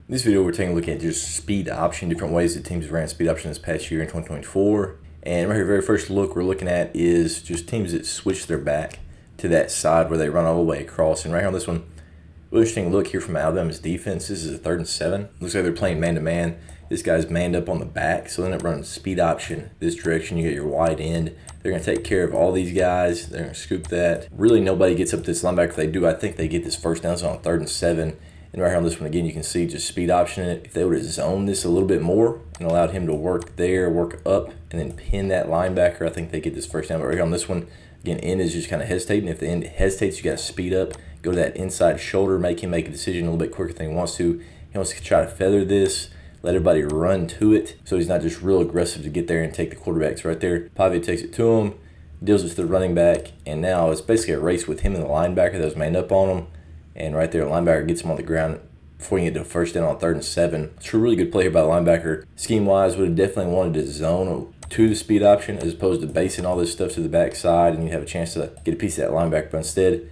In this video, we're taking a look at just speed option, different ways that teams ran speed option this past year in 2024. And right here, very first look we're looking at is just teams that switch their back to that side where they run all the way across. And right here on this one, really interesting look here from Alabama's defense. This is a 3rd and 7. Looks like they're playing man-to-man. This guy's manned up on the back, so then it runs speed option this direction. You get your wide end. They're going to take care of all these guys. They're going to scoop that. Really, nobody gets up this linebacker. If they do, I think they get this first down. So on 3rd and 7. And right here on this one, again, you can see just speed option it. If they would have zoned this a little bit more and allowed him to work there, work up, and then pin that linebacker, I think they get this first down. But right here on this one, again, end is just kind of hesitating. If the end hesitates, you got to speed up, go to that inside shoulder, make him make a decision a little bit quicker than he wants to. He wants to try to feather this, let everybody run to it, so he's not just real aggressive to get there and take the quarterbacks right there. Pavia takes it to him, deals it to the running back, and now it's basically a race with him and the linebacker that was manned up on him. And right there, the linebacker gets him on the ground before you get to first down on 3rd and 7. It's a really good play here by the linebacker. Scheme-wise, would have definitely wanted to zone to the speed option as opposed to basing all this stuff to the backside, and you have a chance to get a piece of that linebacker. But instead,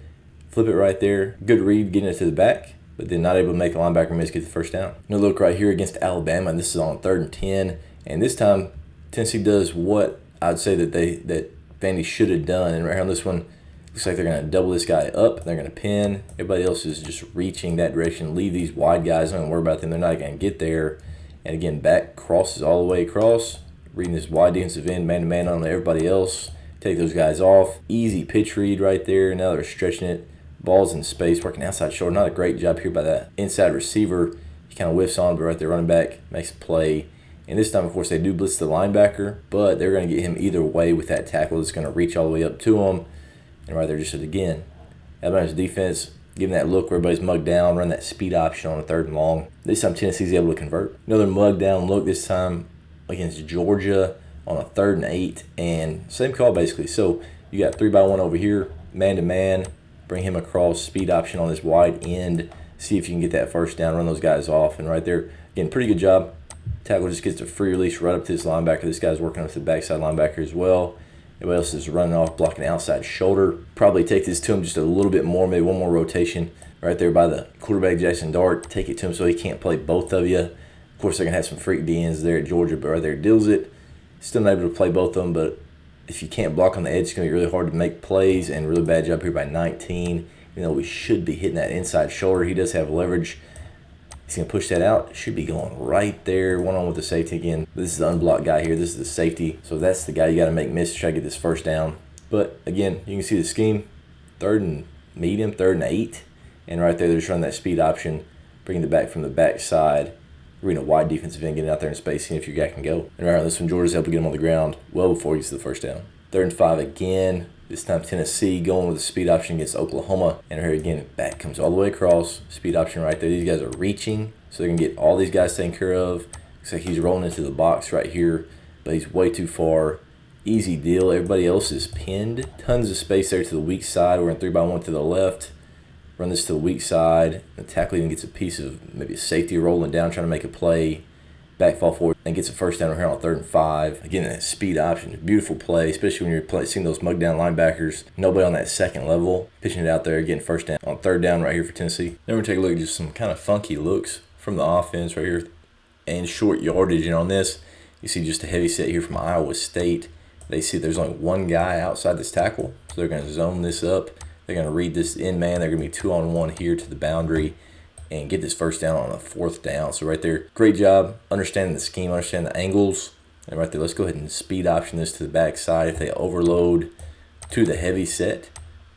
flip it right there. Good read getting it to the back, but then not able to make the linebacker miss, get the first down. Another look right here against Alabama, and this is on 3rd and 10. And this time, Tennessee does what I'd say that Vandy should have done. And right here on this one, looks like they're going to double this guy up. They're going to pin. Everybody else is just reaching that direction. Leave these wide guys. Don't worry about them. They're not going to get there. And again, back crosses all the way across. Reading this wide defensive end, man-to-man on everybody else. Take those guys off. Easy pitch read right there. Now they're stretching it. Ball's in space, working outside shoulder. Not a great job here by that inside receiver. He kind of whiffs on, but right there, running back makes a play. And this time, of course, they do blitz the linebacker, but they're going to get him either way with that tackle that's going to reach all the way up to him. And right there, just again, Alabama's defense giving that look where everybody's mugged down, run that speed option on a 3rd and long. This time, Tennessee's able to convert. Another mugged down look this time against Georgia on a 3rd and 8, and same call basically. So you got 3-by-1 over here, man-to-man, bring him across, speed option on this wide end, see if you can get that first down, run those guys off. And right there, again, pretty good job. Tackle just gets a free release right up to this linebacker. This guy's working up to the backside linebacker as well. Everybody else is running off, blocking the outside shoulder. Probably take this to him just a little bit more, maybe one more rotation right there by the quarterback, Jackson Dart. Take it to him so he can't play both of you. Of course, they're going to have some freak DNs there at Georgia, but right there deals it. Still not able to play both of them, but if you can't block on the edge, it's going to be really hard to make plays, and really bad job here by 19. You know, we should be hitting that inside shoulder. He does have leverage. He's going to push that out. Should be going right there. One-on with the safety again. This is the unblocked guy here. This is the safety. So that's the guy you got to make miss to try to get this first down. But again, you can see the scheme. 3rd and medium, 3rd and 8. And right there, they're just running that speed option, bringing the back from the backside. Reading a wide defensive end, getting out there in space, seeing if your guy can go. And right on this one, Georgia's able to get him on the ground well before he gets to the first down. 3rd and 5 again. This time Tennessee going with the speed option against Oklahoma. And here again, back comes all the way across. Speed option right there. These guys are reaching, so they're going to get all these guys taken care of. Looks like he's rolling into the box right here, but he's way too far. Easy deal. Everybody else is pinned. Tons of space there to the weak side. We're in 3-by-1 to the left. Run this to the weak side. The tackle even gets a piece of maybe a safety rolling down, trying to make a play. Back fall forward and gets a first down here on 3rd and 5. Again, that speed option, beautiful play, especially when you're seeing those mug down linebackers. Nobody on that second level, pitching it out there, getting first down on 3rd down right here for Tennessee. Then we're going to take a look at just some kind of funky looks from the offense right here and short yardage. And on this, you see just a heavy set here from Iowa State. They see there's only one guy outside this tackle, so they're going to zone this up. They're going to read this in man. They're going to be 2-on-1 here to the boundary and get this first down on a 4th down. So right there, great job understanding the scheme, understanding the angles. And right there, let's go ahead and speed option this to the backside. If they overload to the heavy set,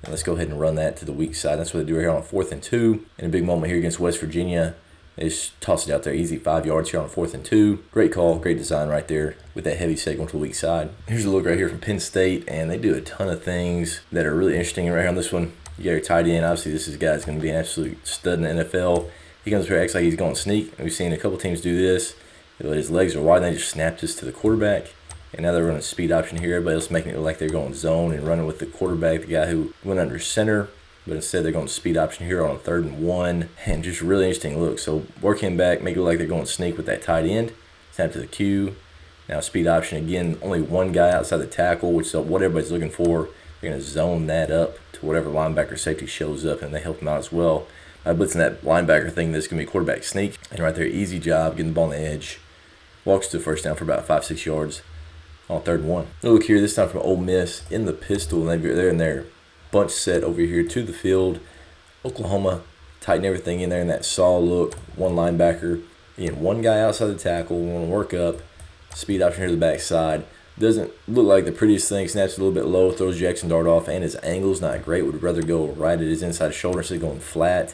and let's go ahead and run that to the weak side. That's what they do right here on 4th and 2. In a big moment here against West Virginia, they just toss it out there, easy 5 yards here on 4th and 2. Great call, great design right there with that heavy set going to the weak side. Here's a look right here from Penn State, and they do a ton of things that are really interesting right here on this one. You got your tight end. Obviously, this guy's going to be an absolute stud in the NFL. He comes here, acts like he's going to sneak. We've seen a couple teams do this. His legs are wide, and they just snap this to the quarterback. And now they're running speed option here. Everybody else making it look like they're going zone and running with the quarterback, the guy who went under center. But instead, they're going speed option here on a 3rd and 1. And just really interesting look. So work him back, make it look like they're going sneak with that tight end. Snap to the Q. Now speed option again. Only one guy outside the tackle, which is what everybody's looking for. They're going to zone that up to whatever linebacker safety shows up, and they help him out as well. blitzing that linebacker thing. That's going to be quarterback sneak. And right there, easy job getting the ball on the edge. Walks to first down for about 5-6 yards on 3rd and 1. Look here, this time from Ole Miss in the pistol. And they're in their bunch set over here to the field. Oklahoma tighten everything in there in that saw look. One linebacker. Again, one guy outside the tackle. We want to work up. Speed option here to the backside. Doesn't look like the prettiest thing. Snaps a little bit low. Throws Jackson Dart off. And his angle's not great. Would rather go right at his inside shoulder instead of going flat.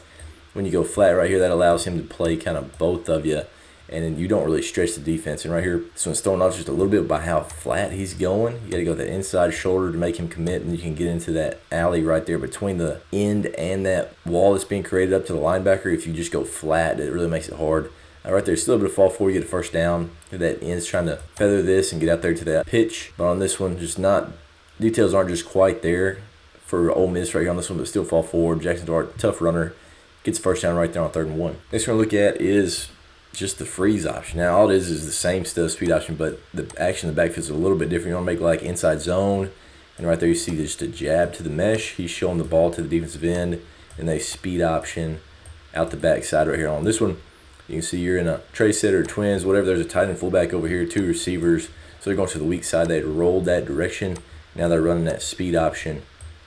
When you go flat right here, that allows him to play kind of both of you. And then you don't really stretch the defense. And right here, this one's thrown off just a little bit by how flat he's going. You got to go with that inside shoulder to make him commit. And you can get into that alley right there between the end and that wall that's being created up to the linebacker. If you just go flat, it really makes it hard. Right there, still a bit of fall forward, you get a first down. That end's trying to feather this and get out there to that pitch. But on this one, details aren't just quite there for Ole Miss right here on this one, but still fall forward. Jackson Dart, tough runner, gets first down right there on 3rd and 1. Next one we're going to look at is just the freeze option. Now, all it is the same stuff, speed option, but the action in the backfield is a little bit different. You want to make like inside zone, and right there you see just a jab to the mesh. He's showing the ball to the defensive end, and they speed option out the backside right here. On this one, you can see you're in a tray set or twins, whatever. There's a tight end fullback over here, 2 receivers. So they're going to the weak side. They rolled that direction. Now they're running that speed option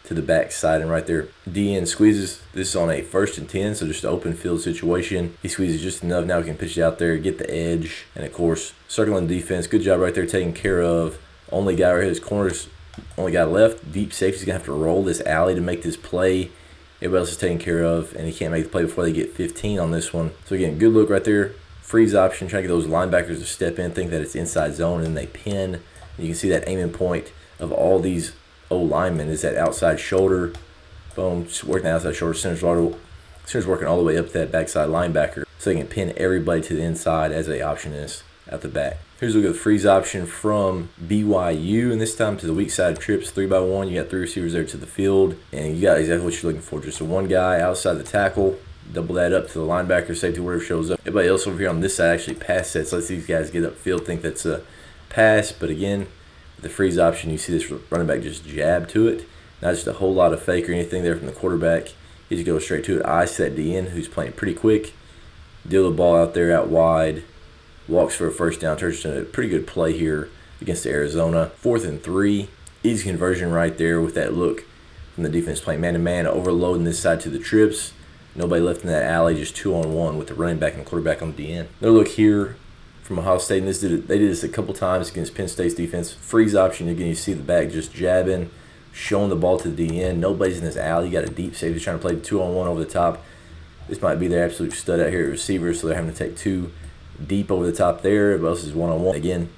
to the backside. And right there, DN squeezes. This is on a 1st and 10, so just an open field situation. He squeezes just enough. Now he can pitch it out there, get the edge. And, of course, circling the defense. Good job right there taking care of. Only guy right here, his corners, only guy left. Deep safety's going to have to roll this alley to make this play. Everybody else is taken care of, and he can't make the play before they get 15 on this one. So, again, good look right there. Freeze option, trying to get those linebackers to step in, think that it's inside zone, and they pin. And you can see that aiming point of all these O-linemen is that outside shoulder. Boom, just working the outside shoulder. Center's working all the way up to that backside linebacker, so they can pin everybody to the inside as the option is at the back. Here's a look at the freeze option from BYU, and this time to the weak side of trips, 3x1. You got 3 receivers there to the field, and you got exactly what you're looking for. Just a one guy outside the tackle, double that up to the linebacker, safety, whatever shows up. Everybody else over here on this side actually pass sets. Lets these guys get upfield, think that's a pass, but again, the freeze option, you see this running back just jab to it. Not just a whole lot of fake or anything there from the quarterback. He just goes straight to it. Eyes to that DN who's playing pretty quick. Deal the ball out there out wide. Walks for a first down. Turns into a pretty good play here against Arizona. 4th and 3. Easy conversion right there with that look from the defense playing man-to-man, overloading this side to the trips. Nobody left in that alley, just 2-on-1 with the running back and the quarterback on the DN. Another look here from Ohio State, and they did this a couple times against Penn State's defense. Freeze option, again, you see the back just jabbing, showing the ball to the DN. Nobody's in this alley. You got a deep safety trying to play 2-on-1 over the top. This might be their absolute stud out here at receiver, so they're having to take 2 deep over the top there. Everybody else is 1-on-1. Again,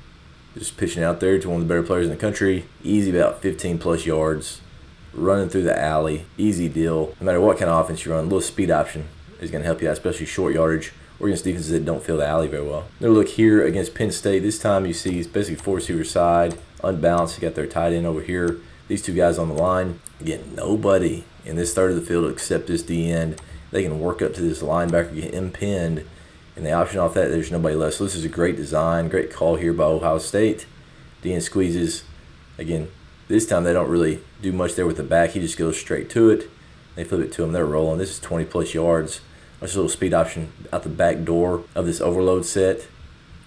just pitching out there to one of the better players in the country. Easy, about 15-plus yards. Running through the alley. Easy deal. No matter what kind of offense you run, a little speed option is going to help you out, especially short yardage or against defenses that don't feel the alley very well. Another look here against Penn State. This time you see it's basically 4 receiver side, unbalanced. You got their tight end over here. These 2 guys on the line. Again, nobody in this third of the field except this D-end. They can work up to this linebacker, get him pinned, and the option off that, there's nobody left. So this is a great design, great call here by Ohio State. D-end squeezes. Again, this time they don't really do much there with the back. He just goes straight to it. They flip it to him. They're rolling. This is 20-plus yards. That's a little speed option out the back door of this overload set.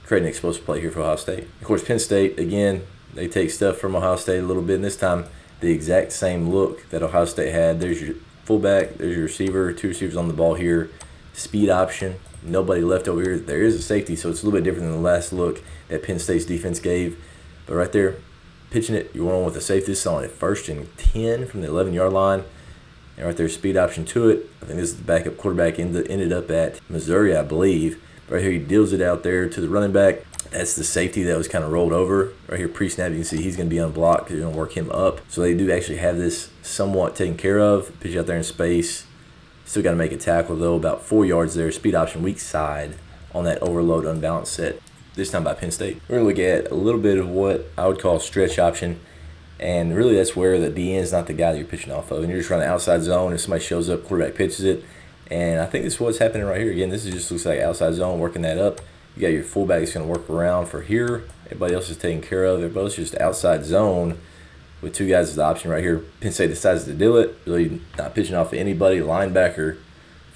Creating an explosive play here for Ohio State. Of course, Penn State, again, they take stuff from Ohio State a little bit. And this time, the exact same look that Ohio State had. There's your fullback. There's your receiver. 2 receivers on the ball here. Speed option. Nobody left over here. There is a safety, so it's a little bit different than the last look that Penn State's defense gave. But right there, pitching it, you're on with a safety. This is on at 1st and 10 from the 11-yard line. And right there, speed option to it. I think this is the backup quarterback ended up at Missouri, I believe. Right here, he deals it out there to the running back. That's the safety that was kind of rolled over. Right here, pre-snap, you can see he's going to be unblocked because they're going to work him up. So they do actually have this somewhat taken care of. Pitch out there in space. Still got to make a tackle, though, about 4 yards there. Speed option, weak side on that overload unbalanced set. This time by Penn State. We're going to look at a little bit of what I would call stretch option. And really, that's where the DN is not the guy that you're pitching off of. And you're just running outside zone. If somebody shows up, quarterback pitches it. And I think this is what's happening right here. Again, this just looks like outside zone, working that up. You got your fullback that's going to work around for here. Everybody else is taken care of. Everybody else is just outside zone with 2 guys as the option right here. Penn State decides to deal it. Really not pitching off to anybody. Linebacker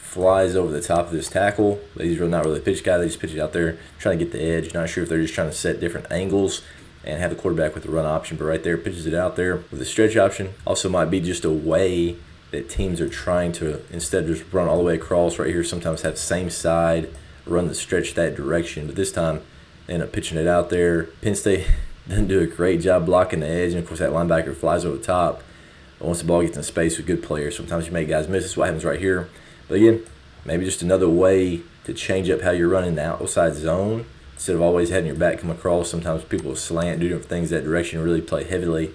flies over the top of this tackle. But he's not really a pitch guy. They just pitch it out there, trying to get the edge. Not sure if they're just trying to set different angles and have the quarterback with the run option. But right there, pitches it out there with the stretch option. Also might be just a way that teams are trying to, instead of just run all the way across right here, sometimes have same side, run the stretch that direction. But this time, they end up pitching it out there. Penn State doesn't do a great job blocking the edge. And, of course, that linebacker flies over the top. But once the ball gets in space with good players, sometimes you make guys miss. That's what happens right here. But, again, maybe just another way to change up how you're running the outside zone. Instead of always having your back come across, sometimes people will slant, do different things that direction, really play heavily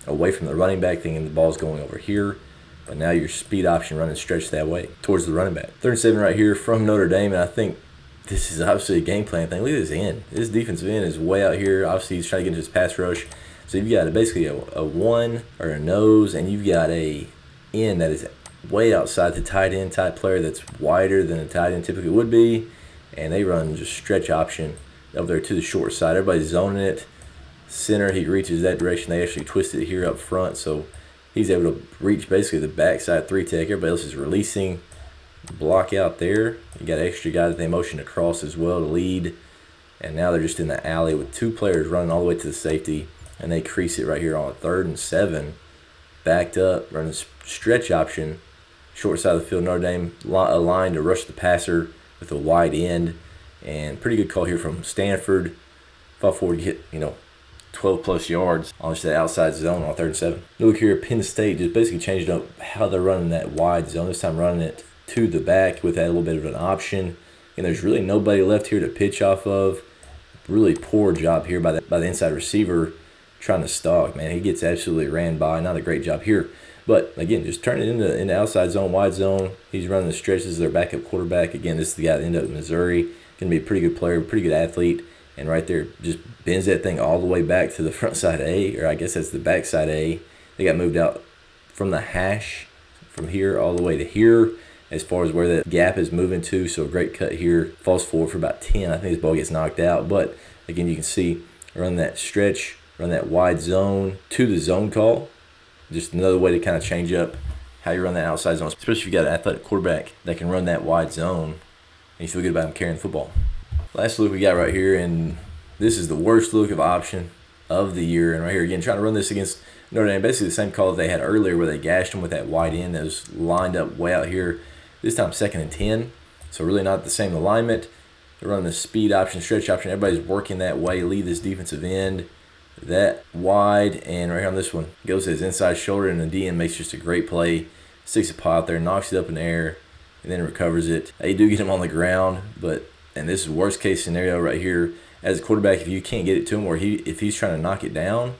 away from the running back, thinking the ball's going over here. But now your speed option running stretch that way towards the running back. 3rd and 7 right here from Notre Dame, and I think this is obviously a game plan thing. Look at this end. This defensive end is way out here. Obviously, he's trying to get into his pass rush. So you've got basically a one or a nose, and you've got a end that is way outside the tight end type player that's wider than a tight end typically would be. And they run just stretch option over there to the short side. Everybody's zoning it. Center, he reaches that direction. They actually twist it here up front, so he's able to reach basically the backside 3-tech. Everybody else is releasing. Block out there. You got an extra guy that they motion across as well to lead. And now they're just in the alley with 2 players running all the way to the safety. And they crease it right here on a 3rd and 7. Backed up, running stretch option. Short side of the field, Notre Dame aligned to rush the passer with a wide end. And pretty good call here from Stanford. Fought forward to get, 12-plus yards on just that outside zone on 3rd and 7. Look here at Penn State, just basically changed up how they're running that wide zone. This time running it to the back with that little bit of an option. And there's really nobody left here to pitch off of. Really poor job here by the inside receiver trying to stalk. Man, he gets absolutely ran by. Not a great job here. But, again, just turn it into outside zone, wide zone. He's running the stretches as their backup quarterback. Again, this is the guy that ended up in Missouri. Going to be a pretty good player, pretty good athlete. And right there, just bends that thing all the way back to the front side A, or I guess that's the back side A. They got moved out from the hash from here all the way to here as far as where that gap is moving to. So a great cut here. Falls forward for about 10. I think this ball gets knocked out. But, again, you can see run that stretch, run that wide zone to the zone call. Just another way to kind of change up how you run that outside zone, especially if you got an athletic quarterback that can run that wide zone and you feel good about him carrying the football. Last look we got right here, and this is the worst look of option of the year. And right here, again, trying to run this against Notre Dame. Basically the same call that they had earlier where they gashed him with that wide end that was lined up way out here. This time 2nd and 10, so really not the same alignment. They're running the speed option, stretch option. Everybody's working that way, leave this defensive end that wide. And right here on this one, goes to his inside shoulder, and the DN makes just a great play. Sticks a paw out there, knocks it up in the air, and then recovers it. They do get him on the ground, and this is worst case scenario right here. As a quarterback, if you can't get it to him, or if he's trying to knock it down,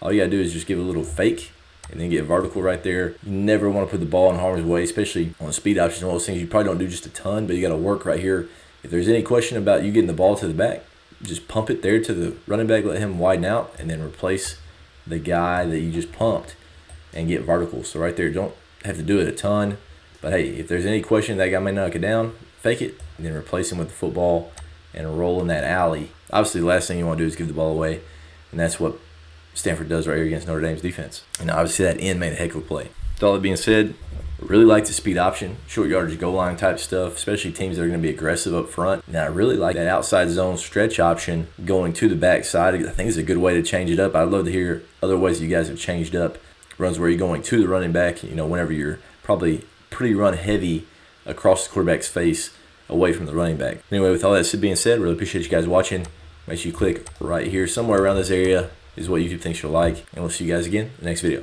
all you got to do is just give a little fake and then get vertical right there. You never want to put the ball in harm's way, especially on speed options and all those things. You probably don't do just a ton, but you got to work right here. If there's any question about you getting the ball to the back, just pump it there to the running back, let him widen out, and then replace the guy that you just pumped and get vertical. So right there, don't have to do it a ton. But, hey, if there's any question that guy may knock it down, fake it, and then replace him with the football and roll in that alley. Obviously, the last thing you want to do is give the ball away, and that's what Stanford does right here against Notre Dame's defense. And obviously, that end made a heck of a play. With all that being said, really like the speed option, short yardage, goal line type stuff, especially teams that are going to be aggressive up front. And I really like that outside zone stretch option going to the backside. I think it's a good way to change it up. I'd love to hear other ways you guys have changed up runs where you're going to the running back, whenever you're probably pretty run heavy across the quarterback's face away from the running back. Anyway, with all that being said, really appreciate you guys watching. Make sure you click right here. Somewhere around this area is what YouTube thinks you'll like. And we'll see you guys again in the next video.